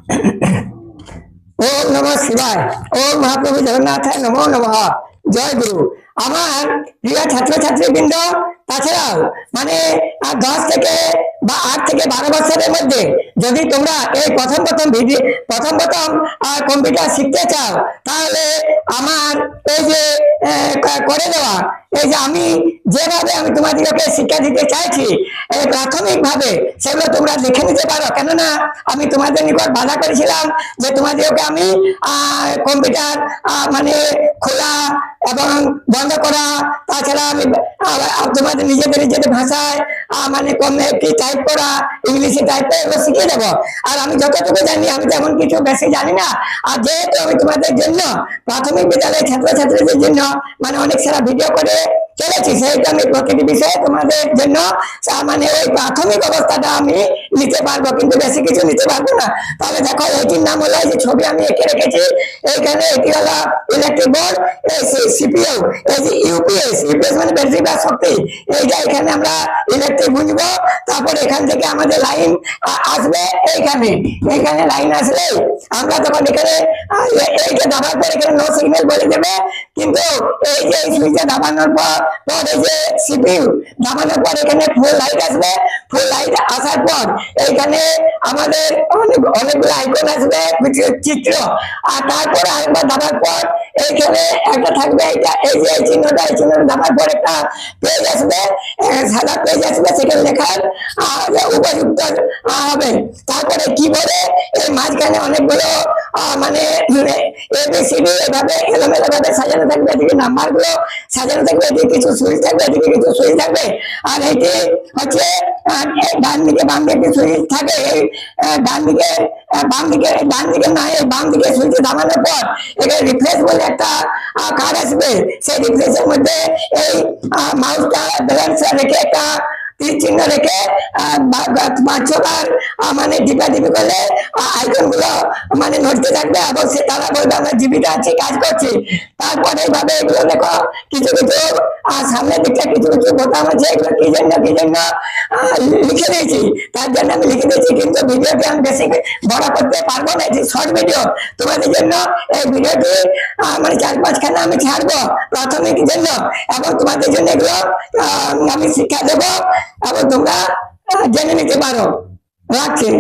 ओम नमः शिवाय। ओम महाप्रभु जगन्नाथाय नमो नमः। जय गुरु। আমার প্রিয় ছাত্রছাত্রীবৃন্দ, তাছাড়াও মানে 10 থেকে বা 8 থেকে 12 বছরের মধ্যে যদি তোমরা এই প্রথম প্রথম কম্পিউটার শিখতে চাও, তাহলে আমার এই যে করে দেওয়া এই যে আমি যেভাবে আমি তোমাদেরকে শিক্ষা দিতে চাইছি প্রাথমিকভাবে, সেগুলো তোমরা দেখে নিতে পারো। কেননা আমি তোমাদের নিকট বাধা করেছিলাম যে তোমাদেরকে আমি কম্পিউটার মানে খোলা এবং বন্ধ করা, তাছাড়া আমি তোমাদের নিজেদের ভাষায় মানে কি টাইপ করা, ইংলিশে টাইপ করে এগুলো শিখিয়ে দেবো। আর আমি যতটুকু জানি, আমি তেমন কিছু বেশি জানি না। আর যেহেতু আমি তোমাদের জন্য প্রাথমিক বিদ্যালয়ের ছাত্রছাত্রীদের জন্য মানে অনেক সারা ভিডিও করে চলেছি, সেহেতু আমি প্রতিটি বিষয়ে তোমাদের জন্য মানে ওই প্রাথমিক অবস্থাটা আমি নিতে পারবো, কিন্তু বেশি কিছু নিতে পারবো না। তাহলে দেখো, এইটির নাম হলো, যে ছবি আমি এঁকে রেখেছি এইখানে, এটি হলো ইলেকট্রিক বোর্ড, সিপিইউ, এই যে ইউপিএস মানে ব্যাটারি বা শক্তি, এইটা এখানে আমরা ইলেকট্রিক বুঝবো। তারপর এখান থেকে আমাদের লাইন আসবে, এইখানে লাইন আসলে আমরা তখন এখানে এইটা দাবার পর এখানে নো সিগন্যাল বলে দেবে। কিন্তু এই যে সুইচটা দাবানোর পর এই যে সিপিইউ দাবানোর পর এখানে ফুল লাইট আসবে। ফুল লাইট আসার পর এইখানে আমাদের অনেকগুলো আইকন আসবে, চিত্র। আর তারপর আরেকবার দাবার পর এইখানে একটা থাকবে, এটা এই যে চিহ্নটা, এই চিহ্নটা দাবার পর একটা পেজ আসবে, সাদা পেজ আসবে, সেখানে লেখার উপযুক্ত হবে। তারপরে কি বলে এই মাঝখানে অনেকগুলো মানে এবিসিডি এভাবে এলোমেলো ভাবে সাজানো থাকবে, এদিকে নাম্বার গুলো সাজানো থাকবে, এদিকে কিছু সুইচ থাকবে, এদিকে কিছু সুইচ থাকবে। আর এটি হচ্ছে ডান দিকে বাম দিকে সুইচ থাকে, ডান দিকে বাম দিকে সুইচে দাবানোর পর এখানে রিফ্রেশ বলে একটা কার্ড আসবে। সেই রিফ্রেশের মধ্যে এই মাউসটা ব্যালেন্স রেখে একটা তীর চিহ্ন রেখে 5-6 বার মানে টিপাটিপি করলে আইকন গুলো মানে নড়তে থাকবে, এবং সে তারা বলবে আমরা জীবিত আছি, কাজ করছি। তারপরে এইভাবে এগুলো দেখো, কিছু সামনের দিকটা কিছু বোতাম আছে, এগুলো কি জন্য লিখে দিয়েছি, তার জন্য আমি লিখে দিয়েছি। কিন্তু ভিডিওটি আমি বেশি বড় করতে পারবো না, এটি শর্ট ভিডিও। তোমাদের জন্য এই ভিডিওটি মানে 4-5খানা আমি ছাড়বো প্রাথমিক জন্য, এবং তোমাদের জন্য এগুলো আমি শিক্ষা দেবো এবং তোমরা জেনে নিতে পারো। রাখছি।